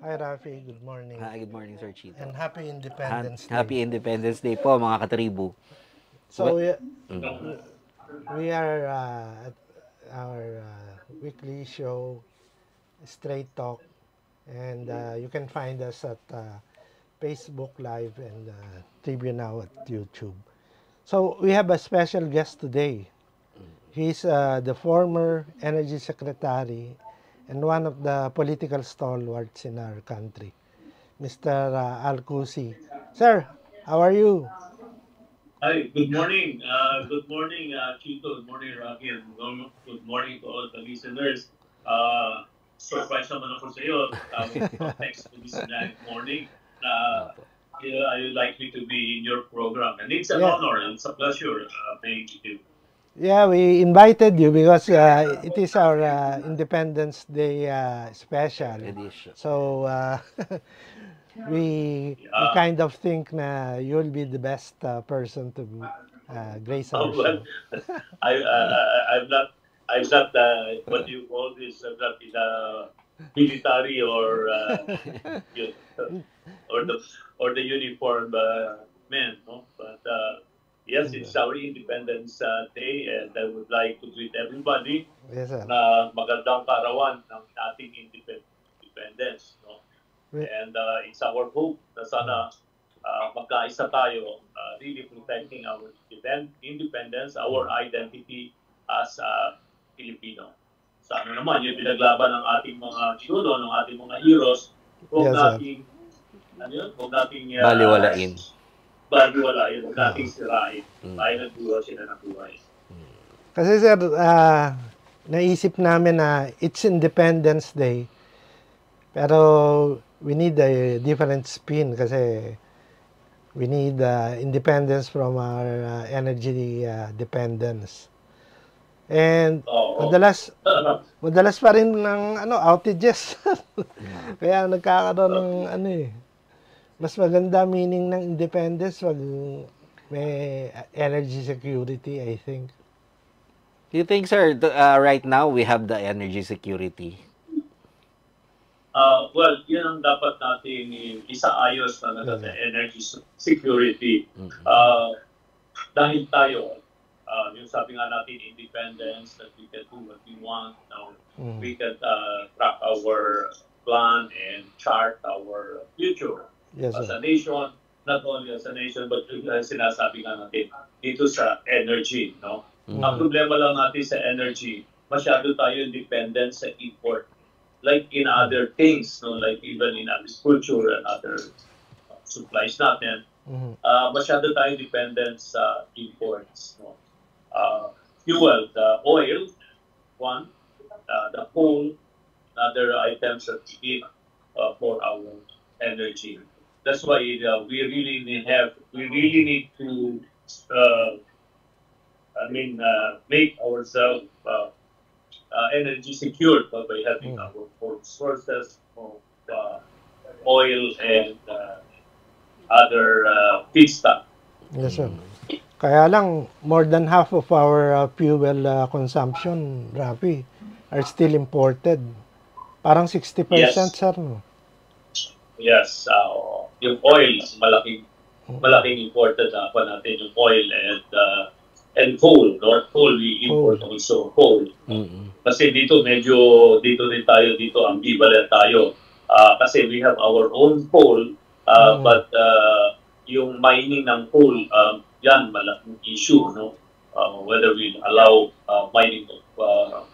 Hi Rafi, good morning. Good morning, Sir Chito. And happy Independence Happy Day. Independence Day po, mga katribo. So Well, we are at our weekly show, Straight Talk, and you can find us at Facebook Live and Tribune Now at YouTube. So we have a special guest today. He's the former Energy Secretary and one of the political stalwarts in our country, Mr. Al Kusi. Sir, how are you? Hi, good morning. Good morning, Chito. Good morning, Rocky. And good morning to all the listeners. Surprise naman ako sa iyo. Tawag mo, text ko this morning. opo. I would like me to be in your program. And it's an Yeah, honor and it's a pleasure being with you. yeah, we invited you because it is our Independence Day special. Edition. So we Uh, kind of think na you'll be the best person to grace our well, show. I'm not, what you call this, I'm not in a military or, you or the uniform men, no? But yes, it's our Independence Day, and I would like to greet everybody Yes, sir. na magandang karawan ng ating independence, no? We- And it's our hope na sana magkaisa tayo, really protecting our independence, our identity as Filipino. Sana naman yung pinaglaban ng ating mga ninuno, ng ating mga heroes, huwag Yes, sir. nating ano yun? Huwag nating Baliwalain. baliwalain, huwag Ah. nating sirain. Tayo nagbuhay sila ng buhay. Kasi sir, naisip namin na it's Independence Day, pero we need a different spin kasi we need independence from our energy dependence. And Oo. madalas pa rin ng outages. Kaya nagkakaroon ng mas maganda meaning ng independence wag may energy security, I think. Do you think, sir, right now we have the energy security? Well, yun ang dapat natin isaayos talaga Yes, sa sir. energy security. Mm-mm. Dahil tayo, yung sabi nga natin, independence, that we can do what we want. Now, Mm. we can track our plan and chart our future Yes, as sir. a nation, not only as a nation, but yung sinasabi nga natin dito sa energy. No? Ang Mm. problema lang natin sa energy, masyado tayo dependent sa import. Like in other things, no? Like even in agriculture and other supplies natin, Mm. masyado tayo dependent sa imports. No? Fuel, the oil, one, the coal, other items that we need for our energy. That's why we really need to, uh, make ourselves energy secure by having Mm. our own sources of oil and other feedstock. Yes, sir. Mm. Kaya lang, more than half of our fuel consumption, Rafi, are still imported. Parang 60%, Yes, sir, no? yes. Yung oil, malaking imported na pa natin yung oil and coal. North coal, we Coal. import also coal. Mm-mm. Kasi dito din tayo, dito ambivalent tayo. Kasi we have our own coal, Mm. but yung mining ng coal, yan, malaking issue, no? Whether we allow mining of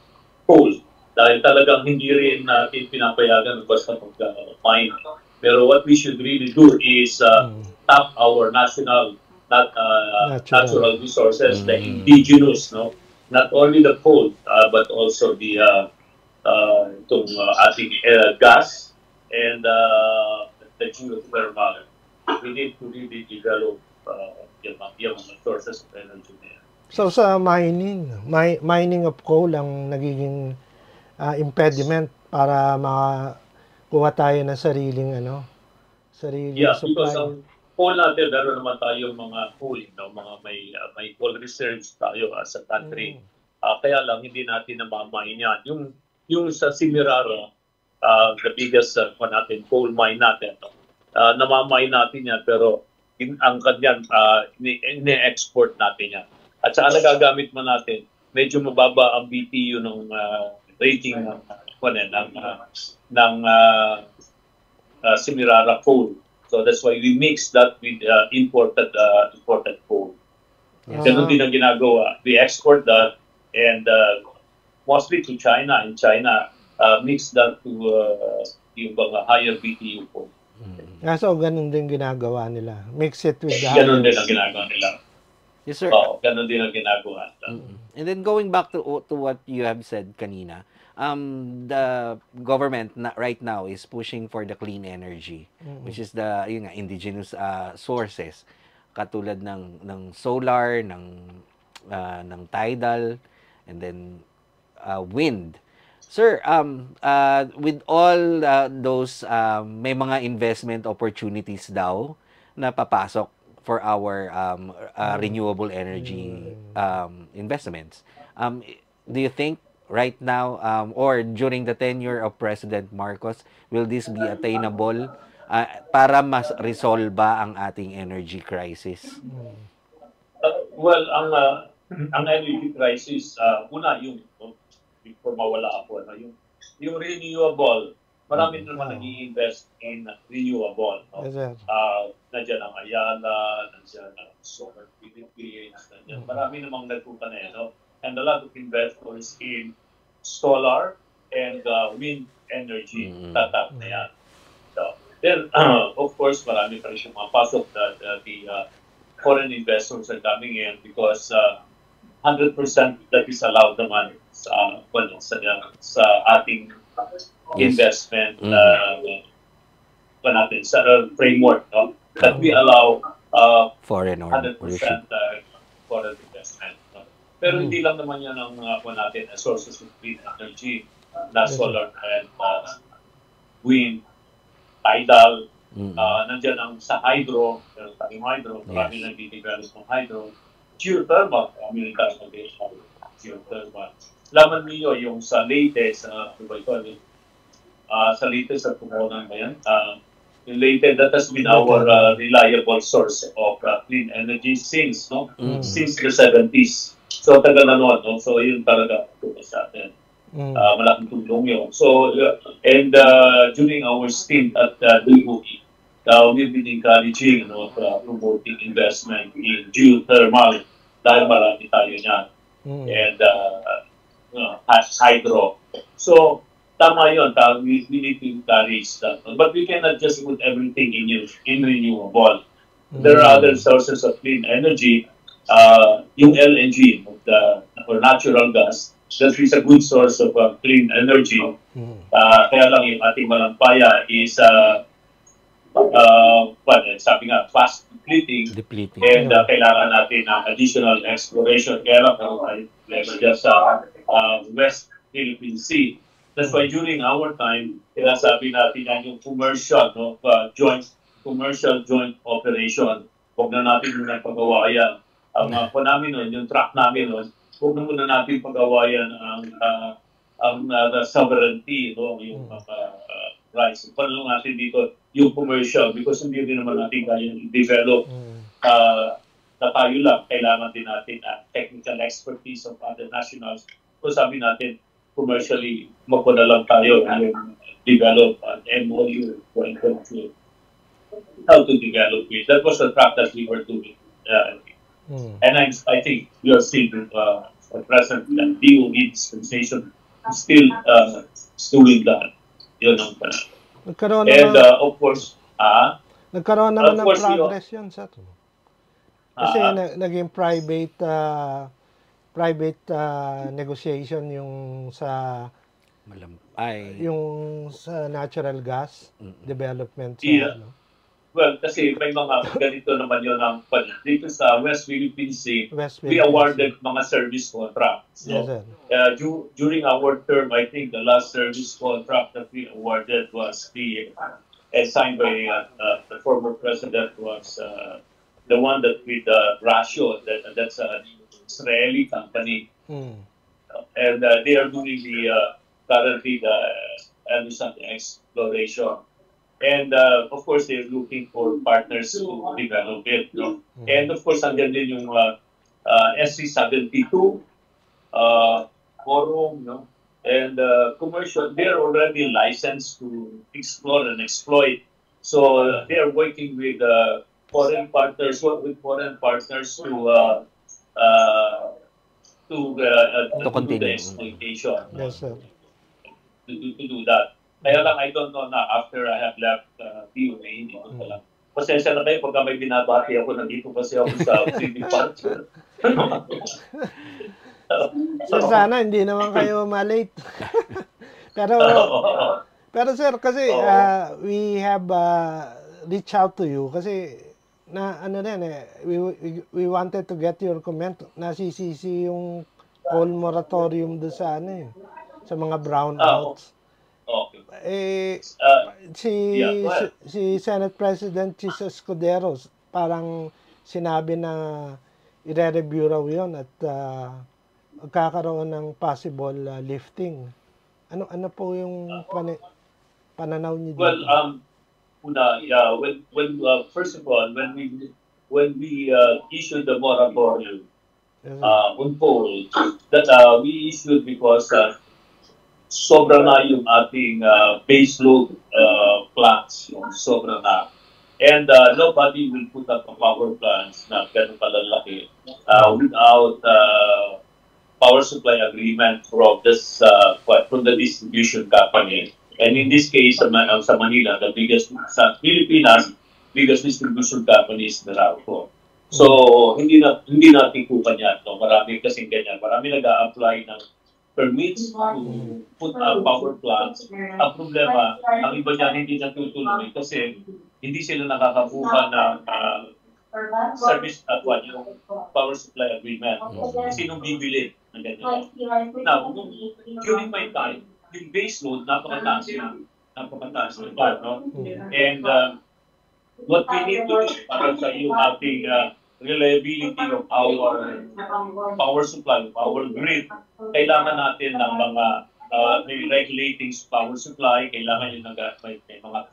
coal. Dahil talagang hindi rin natin pinapayagan basta mag-mine. Pero what we should really do is tap our national, not natural resources, the indigenous, no? Not only the coal, but also the itong ating gas and the geothermal. We need to really develop yung mga sources of energy na yan. So sa mining of coal ang nagiging impediment para makakuha tayo ng sariling Yeah, because supply. ang coal natin, meron naman tayong mga coal, no? Mga may coal reserves tayo as a country. Mm. Kaya lang hindi natin namamain yan. Yung sa Simirara, the biggest natin, coal mine natin. No? Namamine natin yan, pero ang kanyan, ini-export natin yan. At saka nagagamit man natin, medyo mababa ang BTU ng rating ng Semirara coal. So that's why we mix that with imported coal. Ganun din ang ginagawa. We export that and mostly to China. In China, mix that to yung mga higher BTU coal. So, ganun din ginagawa nila. Mix it with the Ganun din ang ginagawa nila. Yes, sir. Ganun din ang ginagawa. And then going back to what you have said kanina, the government right now is pushing for the clean energy, which is the indigenous sources, katulad ng solar, ng tidal, and then wind. Sir, with all those may mga investment opportunities daw na papasok for our renewable energy investments. Do you think right now or during the tenure of President Marcos, will this be attainable para mas resolve ang ating energy crisis? Well, ang energy crisis, una yung before mawala ako, yung renewable, marami naman nag-i-invest in renewable. No? Yes, Nandiyan ang Ayala, nandiyan ang Solar Philippines, nandiyan. Marami namang nagpunta na yan. No? And a lot of investors in solar and wind energy, tatak na yan. So, then, of course, marami pa rin siyang mga pasok that the foreign investors are coming in because 100% that is allowed naman sa ating investment sa framework, no? That we allow foreign 100% foreign investment. No? Pero hindi lang naman yan ang natin sources of clean energy na solar and wind, tidal, nandiyan ang sa hydro, pero tayong hydro, marami nang dinidevelop ng hydro, geothermal, marami nang nag-develop geothermal. Laman niyo yung sa latest, sa latest at kumuha ba yan? Yung latest, that has been our reliable source of clean energy since the 70s. So, tagal na noon, no? So, yun talaga tulong sa atin. Malaking tulong yun. So, and during our stint at DOE, we've been encouraging promoting investment in geothermal dahil marami tayo niyan. And hydro. So, tama yun. We need to encourage that. But we cannot just put everything in renewable. There are other sources of clean energy. Yung LNG, or natural gas, that is a good source of clean energy. Kaya lang yung ating malampaya is sabi nga, fast depleting. And kailangan natin ng additional exploration. Kaya lang level dyan sa West Philippine Sea. That's why during our time, sabi natin yan yung commercial, commercial joint operation. Huwag na natin muna pagawa yan. Ang namin nun, yung truck namin nun, huwag na muna natin pagawa yan ang sovereignty, yung rights. Paano natin dito yung commercial because hindi din naman natin kaya i-develop na tayo lang. Kailangan din natin technical expertise of other nationals. So sabi natin, commercially, magpuna lang tayo yung develop an MOU how to develop it. That was the track that we were doing. And I think we are still present and DOE dispensation is still doing that. Yun ang Nagkaroon and of course, nagkaroon naman ng progress yun sa to. Kasi naging private negotiation yung sa yung sa natural gas development sa Well, kasi may mga ganito naman yun ang dito sa West Philippine Sea, we awarded mga service contracts. So, during our term, I think the last service contract that we awarded was signed by the former president was the one that with Rasio, that's an Israeli company. And they are doing currently exploration. And of course, they're looking for partners to develop it. No? And of course, andyan din yung SC-72, Forum, no? And commercial, they're already licensed to explore and exploit. So they're working with foreign partners, To to do the continue. exploitation, Yes, sir. to do that. Kaya lang, I don't know na after I have left PUA, hindi ko lang. Pasensya na kayo pagka may binabati ako, nandito kasi ako sa departure. Sir, sana hindi naman kayo malate. pero pero sir, kasi we have reached out to you kasi na ano rin we wanted to get your comment. Nasisisi yung coal moratorium do sa ano sa mga brownouts. Okay. Si Senate President Chis Escudero parang sinabi na i-review raw yun at magkakaroon ng possible lifting. Ano po yung pananaw niyo dito? Well, first of all, when we issued the moratorium on coal, that we issued because sobra na yung ating baseload plants, sobra na. And nobody will put up a power plants na ganun kalalaki without power supply agreement from the distribution company. And in this case, sa Manila, sa Pilipinas, biggest distribution company is Meralco. So, hindi natin kupan yan. No? Marami kasing ganyan. Marami nag-a-apply ng permits to put up power plants. Ang problema, ang iba niyan hindi natutuloy kasi hindi sila nakakakuha ng service at yung power supply agreement. Sinong bibili ng ganyan? Now, during my time, yung base load, napakataas yun. Napakataas yun. No? And what we need to do para sa yung ating reliability of our power supply, of our grid, kailangan natin ng mga regulating power supply, kailangan yung may mga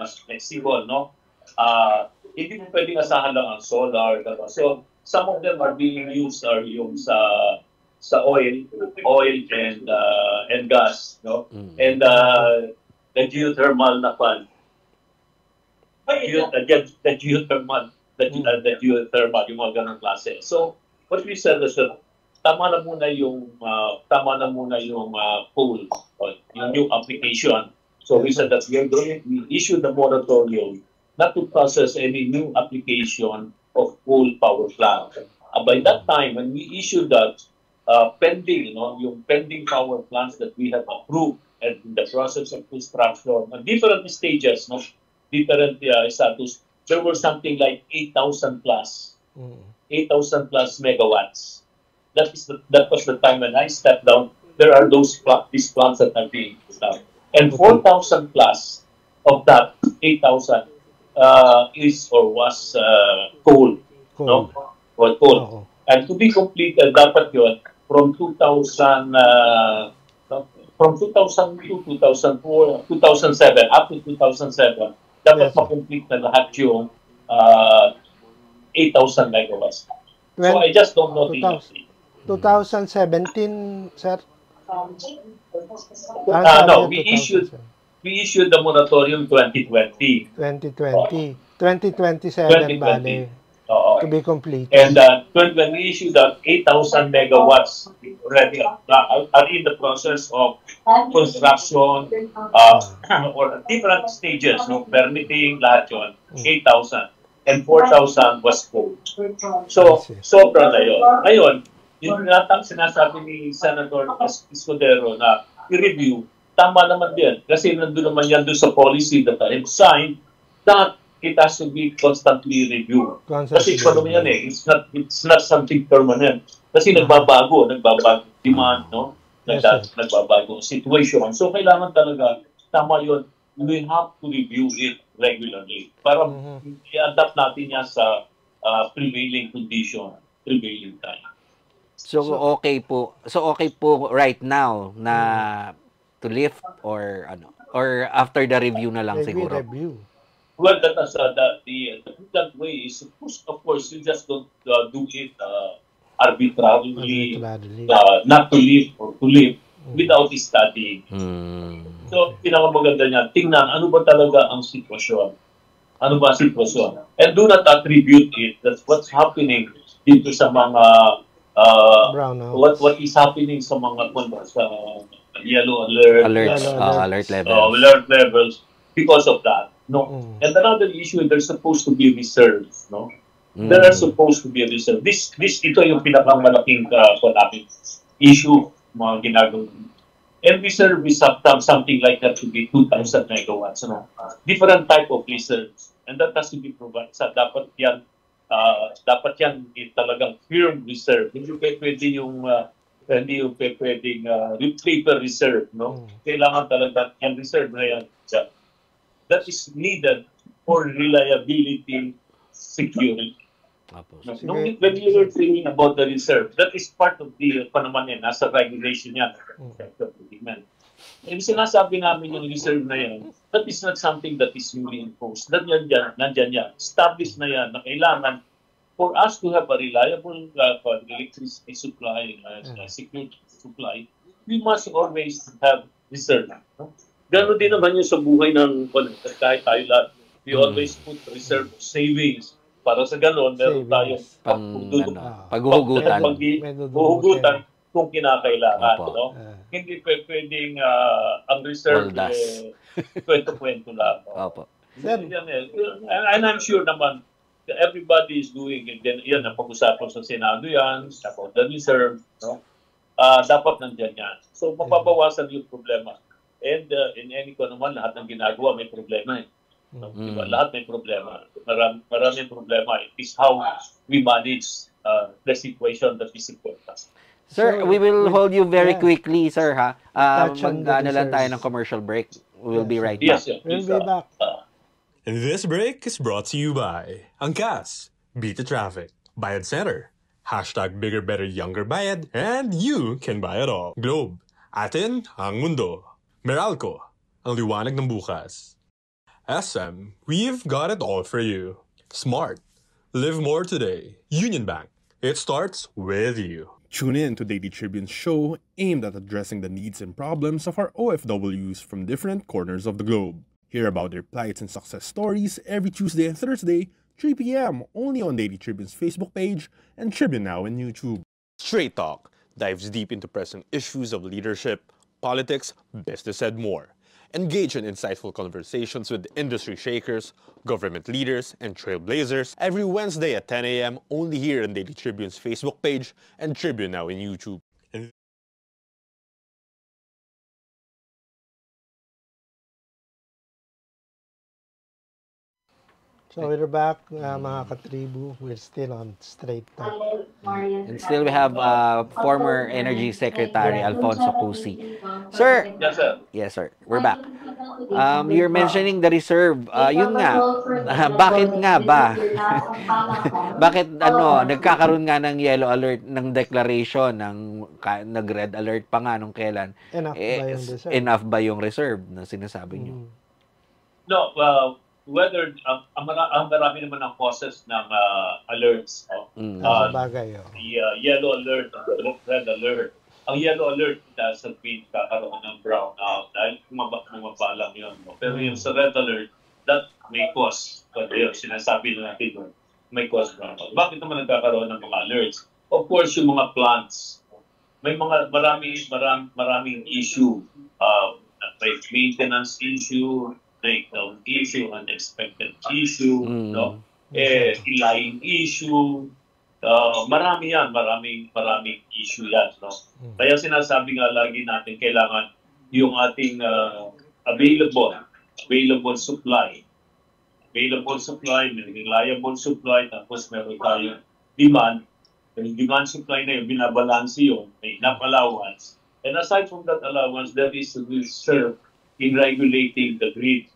mas flexible, no? Hindi mo pwedeng asahan lang ang solar. So, some of them are being used yung sa oil and gas, no? And the geothermal na pan. The geothermal, yung mga ganong klase. So, what we said is that tama na muna yung pool, yung new application. So we said that we issued the moratorium not to process any new application of coal power plant. By that time, when we issued that, pending power plants that we have approved and in the process of construction, at different stages, different status, there were something like 8,000 plus megawatts. That was the time when I stepped down. There are these plants that are being put out. And 4,000 plus of that 8,000 was coal. No? Coal. Oo. And to be completed, dapat yun, from 2002, 2004, 2007, up to 2007, dapat ma-complete na lahat yung 8,000 megawatts. So I just don't know the 2017, sir? No, we issued the moratorium 2020. 2020. 2027, bale. To be completed. And when we issued that 8,000 megawatts already are in the process of construction or different stages, permitting, lahat yun, 8,000. And 4,000 was coal. So, sobra na yun. Ngayon, yung sinasabi ni Senator Escudero na i-review, tama naman din. Kasi nandun naman yan doon sa policy that I have signed that it has to be constantly reviewed. Kasi ano yan it's not something permanent. Kasi nagbabago demand, no? Nagbabago situation. So, kailangan talaga, tama yun, we have to review it regularly para i-adapt natin yan sa prevailing condition, prevailing time. So okay po right now na to lift or ano? Or after the review na lang Maybe siguro? review. Well, that is the that way is of course you just don't do it arbitrarily, Arbitrarily. not to live or to live without studying. Hmm. So, pinakamaganda niya, tingnan ano ba talaga ang sitwasyon. Ano ba ang sitwasyon? And do not attribute it. That's what's happening dito sa mga Brownouts. what is happening sa mga sa yellow alert, Alerts. Yellow alerts. Alert levels. alert levels because of that. No. Mm. And another issue, there's supposed to be reserves, no? Mm. There are supposed to be reserves. Ito yung pinakamalaking issue mga ginagawa. And reserve is something like that to be 2,000 megawatts. No? Different type of reserves. And that has to be provided. So, dapat yan talagang firm reserve. Hindi pwede yung pwedeng paper reserve. No? Kailangan talaga yung reserve na yan. That is needed for reliability, security. No, when you were thinking about the reserve, that is part of the panaman yan, nasa regulation yan. Yung sinasabi namin yung reserve na yan, that is not something that is newly imposed. Nandyan yan. Established na yan na kailangan for us to have a reliable electricity supply, security supply, we must always have reserve. No? Gano'n din naman yung sa buhay ng kahit tayo lahat. We always put reserve savings para sa gano'n, meron tayong paghuhugutan kung kinakailangan. No? Hindi pwedeng ang reserve kwento-kwento lang. No? And I'm sure naman, everybody is doing it. Yan, napag-usapan sa Senado yan, about the reserve. No? Dapat nandyan yan. So, mapabawasan yung problema. And in any ko naman, lahat ng ginagawa may problema eh. No? Diba? Lahat may problema. Maraming problema. It is how we manage the situation that is important. Sir, we will hold you very quickly, sir, ha? Mag-ano lang tayo ng commercial break. We'll be right back. We'll be back. And this break is brought to you by Angkas, Beat the Traffic, Bayad Center, hashtag Bigger Better Younger Bayad, and you can buy it all. Globe, atin ang mundo. Meralco, ang liwanag ng bukas. SM, we've got it all for you. Smart, live more today. Union Bank, it starts with you. Tune in to Daily Tribune's show aimed at addressing the needs and problems of our OFWs from different corners of the globe. Hear about their plights and success stories every Tuesday and Thursday, 3 p.m. only on Daily Tribune's Facebook page and Tribune Now on YouTube. Straight Talk dives deep into present issues of leadership, politics, business, and more. Engage in insightful conversations with industry shakers, government leaders, and trailblazers every Wednesday at 10 a.m. only here on Daily Tribune's Facebook page and Tribune Now in YouTube. So we're back, mga katribu. We're still on Straight Talk. And still we have former Energy Secretary Alfonso Cusi. Sir! Yes, sir. Yes, sir. We're back. You're mentioning the reserve. Yun nga. Bakit nga ba? Bakit nagkakaroon nga ng yellow alert ng declaration, nag-red alert pa nga nung kailan? Enough ba yung reserve na sinasabi nyo? No, whether ang marami naman ang causes ng alerts. Bagay, the yellow alert, the red alert. Ang yellow alert sa tweet kakaroon ng brownout dahil kumaba lang yun. No? Pero yung sa red alert, that may cause. Yun, sinasabi na natin may cause brownout. Bakit naman nagkakaroon ng mga alerts? Of course, yung mga plants. May mga maraming issue. May maintenance issue, breakdown issue, unexpected issue, no? Lying issue, marami yan, maraming issue yan, no? Kaya sinasabi nga lagi natin, kailangan yung ating available supply, may reliable supply, tapos meron tayong demand. Yung demand supply na yun, binabalanse yun, may enough allowance. And aside from that allowance, there is a reserve in regulating the grid.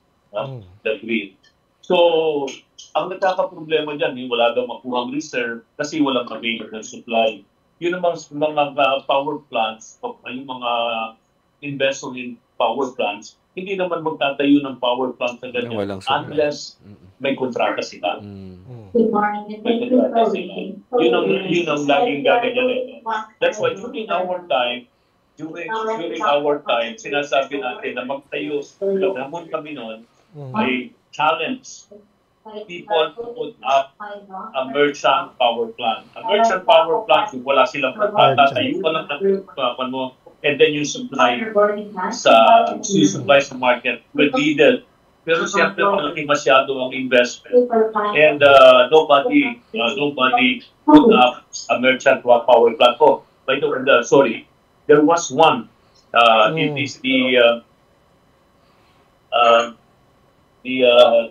So, ang nagkakaproblema dyan, wala daw makuhang reserve kasi walang available supply. Yun ang mga power plants, yung mga investor in power plants, hindi naman magtatayo ng power plant na ganyan Walang supply. unless may kontrata sila. Good morning. May kontrata sila. Yun ang laging gaganyan. That's why during our time, sinasabi natin na magtayo, namon kami noon, may challenge people to put up a merchant power plant. A merchant power plant, yung wala silang kontrata, tayo pa lang mo, and then you supply sa market with needed. Pero siyempre, malaki masyado ang investment. And nobody put up a merchant power plant. Oh, by the way, sorry, there was one. It is the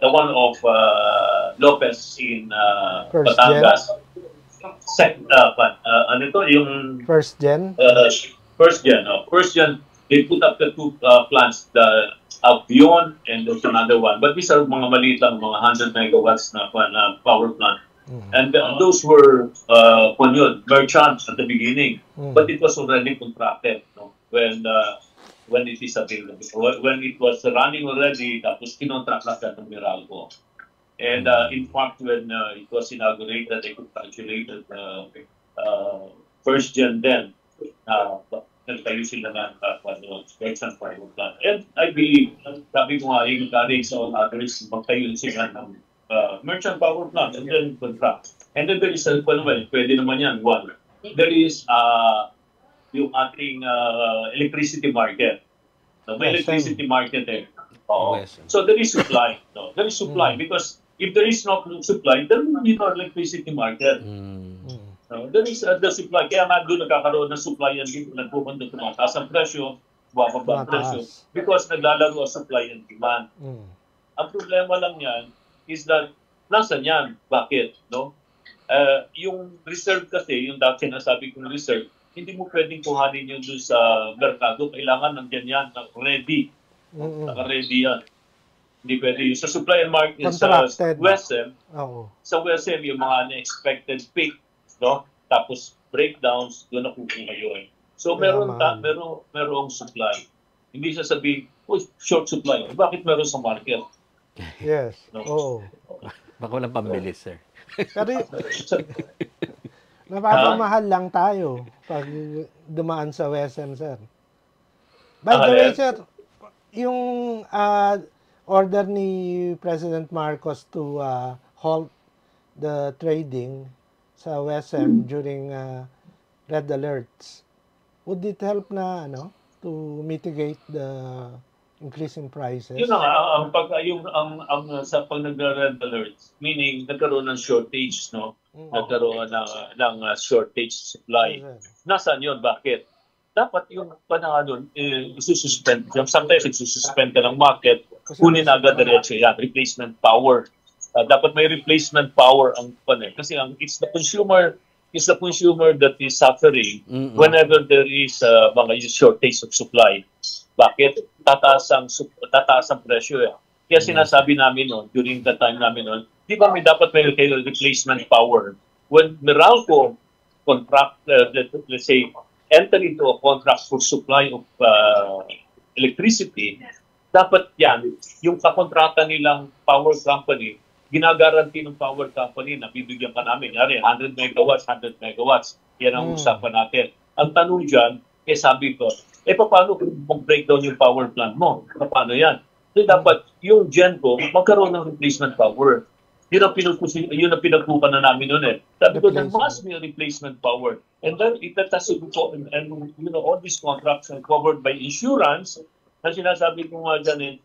one of Lopez in Batangas. Ano ito? Yung First gen? First gen, they put up the two plants, the Avion and there's another one. But these are mga maliit lang, mga 100 megawatts na power plant. And those were merchants at the beginning. But it was already contracted, no? When it is available. When it was running already, tapos kinontract lang ng Meralco. And in fact, when it was inaugurated, they congratulated First Gen then. Nagtayo sila ng merchant power plant. And I believe, sabi ko nga, yung colleagues or others, magtayo sila ng merchant power plant and then contract. And then there is, pwede naman yan, one. There is yung ating electricity market. So, may electricity market there. So there is supply. No? There is supply because if there is no supply, there will be no electricity market. No? There is the supply. Kaya nga doon nagkakaroon ng supply yan dito. Nagpupunta tumataas ang presyo, bumaba ang presyo because naglalaro ang supply and demand. Ang problema lang yan is that nasan yan? Bakit? No? Yung reserve kasi, yung dati nasabi kong reserve, hindi mo pwedeng kuhanin yun doon sa merkado. Kailangan nandiyan yan, ready. Naka-ready yan. Hindi pwede yun. Sa supply and market, sa WESM, sa WESM, yung mga unexpected peak, no? Tapos breakdowns, doon na kukuha yun. So merong supply. Hindi sasabihin, short supply. Bakit meron sa market? Yes. No? Oo. Baka walang pambili, sir. Pero napapamahal lang tayo pag dumaan sa WSM, sir. By the way, sir, yung order ni President Marcos to halt the trading sa WSM during red alerts, would it help na to mitigate the increase in prices? Yun nga, sa pag nag-red alerts, meaning nagkaroon ng shortage, no? Nagkaroon ng shortage supply. Nasaan yun? Bakit? Dapat yung panahon isususpend. Sometimes isususpend ka ng market, kunin agad diretso yan, replacement power. Dapat may replacement power ang kasi it's the consumer that is suffering whenever there is mga shortage of supply. Bakit? Tataas ang presyo. Kaya sinasabi namin noon, during the time namin noon, di ba dapat may replacement power? When Meralco let's say, enter into a contract for supply of electricity, dapat yan, yung kakontrata nilang power company, ginagaranti ng power company na bibigyan ka namin. Yari, 100 megawatts. Yan ang usapan natin. Ang tanong dyan, sabi ko, paano kung mag-breakdown yung power plant mo? Paano yan? So, dapat yung GenCo magkaroon ng replacement power. Yun ang pinagkukan na namin noon Sabi ko, there must be a replacement power. And then, and all these contracts are covered by insurance. Na sinasabi ko nga dyan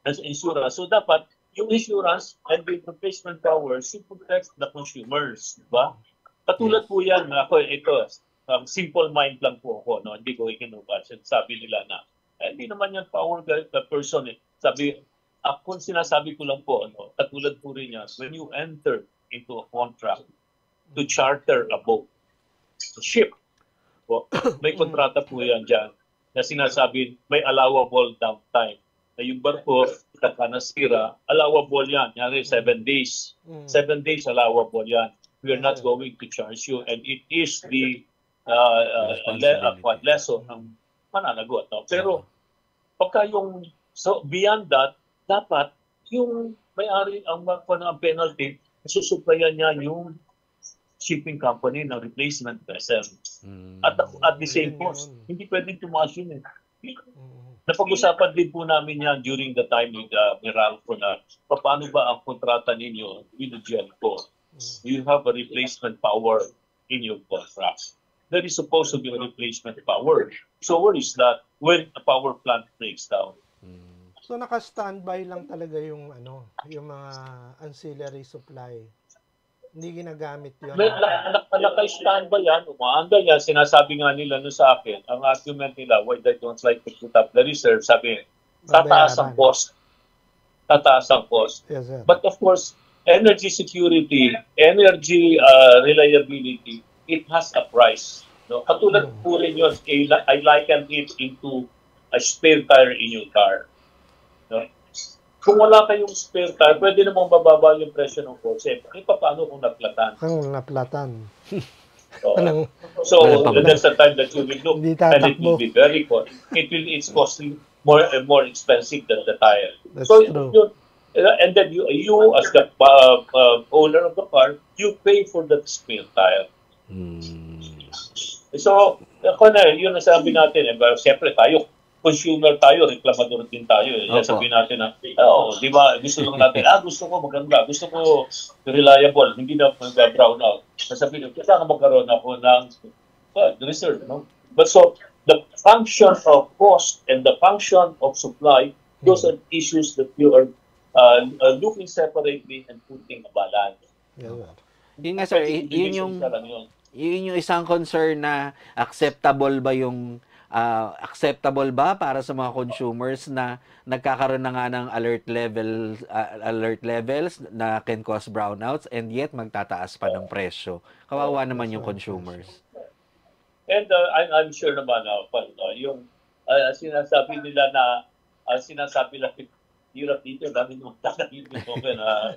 as insurance. So, dapat, yung insurance and the replacement power should protect the consumers. Diba? Katulad po yan, ito, simple mind lang po ako, no? Hindi ko ikinubas. Sabi nila na, hindi naman yan power person. Sabi, kung sinasabi ko lang po, katulad po rin yan, when you enter into a contract to charter a boat, a ship, may kontrata po yan dyan na sinasabi may allowable downtime. Na yung barko, taka nasira, allowable yan. Yari, 7 days. 7 days allowable yan. We are not going to charge you. And it is the lesson mananagot. No? Pero pagka yung, so beyond that, dapat yung may-ari ang ang penalty, susuplayan niya yung shipping company ng replacement vessel. At the same cost. Hindi pwedeng tumaas yun eh. Napag-usapan din po namin yan during the time with Meralco na paano ba ang kontrata ninyo with the GELCO? You have a replacement power in your contract. There is supposed to be a replacement power. So where is that when a power plant breaks down? So naka-standby lang talaga yung yung mga ancillary supply. Hindi ginagamit 'yon. Naka-standby yan, umaandar yan, sinasabi nga nila no sa akin, ang argument nila why they don't like to put up the reserve, sabi, tataas ang cost. Tataas ang cost. Yes, sir. But of course, energy security, energy reliability, it has a price. No? Katulad po rin yun, I liken it into a spare tire in your car. No? Kung wala kayong spare tire, pwede namang bababa yung presyo ng kotse. E paano kung naplatan? Kung naplatan. So there's a time that you will look Hindi and it will tatakbo. be very cost. It's costing more and more expensive than the tire. That's So true. and then you as the owner of the car, you pay for that spare tire. So, ako na, yun ang sabi natin, siyempre tayo, consumer tayo, reklamador din tayo. Sabi natin na, di ba, gusto lang natin, gusto ko maganda, gusto ko reliable, hindi na mag-brown out. Sabi nyo, kailangan magkaroon ako ng reserve, no? But so, the function of cost and the function of supply, those are issues that you are looking separately and putting a balance. Yes, sir. Yun nga sir, yun yung isang concern na acceptable ba para sa mga consumers na nagkakaroon na nga ng alert levels na can cause brownouts and yet magtataas pa ng presyo. Kawawa naman yung consumers. And I'm sure naman yung sinasabi nila na sinasabi lang hirap dito, dami nung tatangin dito na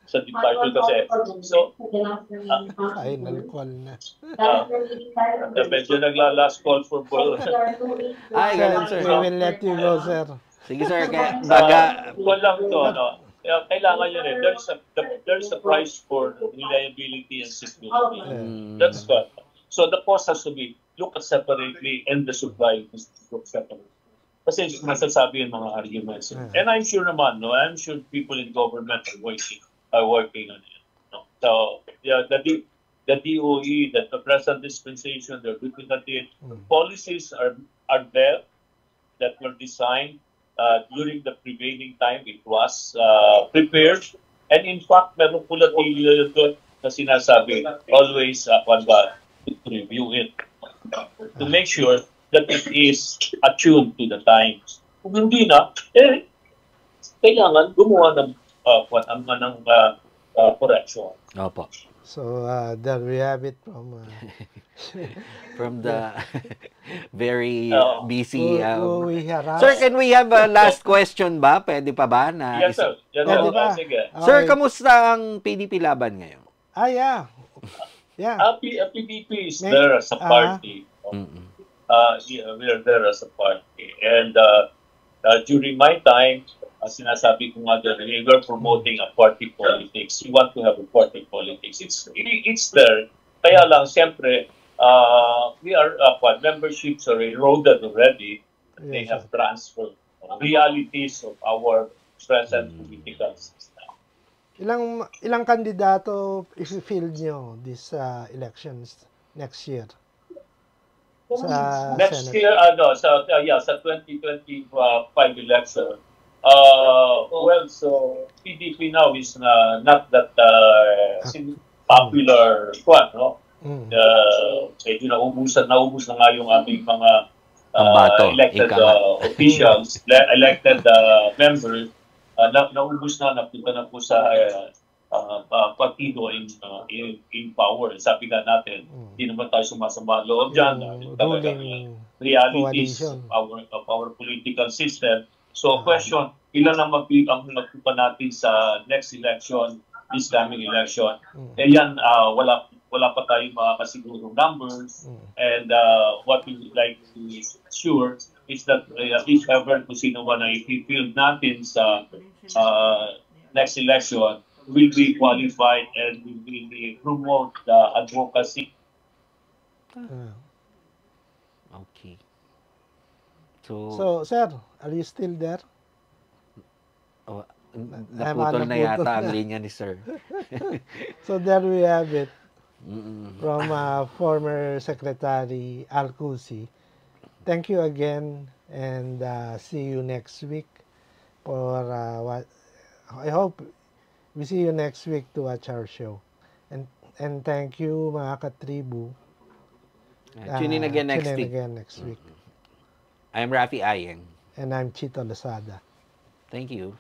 sa department kasi. So, Ay, nalkol na. medyo nagla-last call for ball. Ay, ganun sir. We will let you go, sir. Sige sir, kaya baga... Walang to, kailangan yun eh. There's a price for reliability and security. That's what. So the cost has to be looked at separately and the supply is looked separately. Kasi masasabi yung mga arguments. And I'm sure naman, I'm sure people in government are working on it. So, the DOE, the present dispensation, they're looking at it. Policies are there that were designed during the prevailing time. It was prepared. And in fact, meron pula doon na sinasabi, always to review it. To make sure that it is attuned to the times. Kung hindi na, kailangan gumawa ng correction. Opo. So, there we have it from the very busy... we harass. Sir, can we have a last question ba? Pwede pa ba? Yes, sir. Pwede ba? Sige. Sir, Okay. kamusta ang PDP laban ngayon? Yeah. Yeah. PDP is there as a party. We are there as a party. And during my time, sinasabi ko nga doon, we were promoting a party politics. We want to have a party politics. It's there. Kaya lang, siyempre, memberships are eroded already. They have transferred realities of our present political system. Ilang kandidato i-field nyo this elections next year? Sa Next Senate. year, sa 2025 election, so PDP now is not that popular squad, no? Medyo naubos na nga yung aming mga elected officials, elected members. Naubos napunta na po sa partido in power. Sabi nga natin, hindi naman tayo sumasama loob dyan. Ruling Realities coalition. of our political system. So, question, ilan ang magpupa natin sa next election, this coming election? Yan, wala wala pa tayong makakasigurong numbers. And what we would like to ensure is that each ever kung sino man ay i-field natin sa next election will be qualified and will be promote the advocacy. Okay. So, sir, are you still there? Oh, naputol na yata ang linya ni sir. So there we have it from former Secretary Alcusi. Thank you again, and see you next week for what I hope we see you next week to watch our show. And thank you mga katribu. Tune in again next Tune in week. again next week. I'm Rafi Ayeng. And I'm Chito Lozada. Thank you.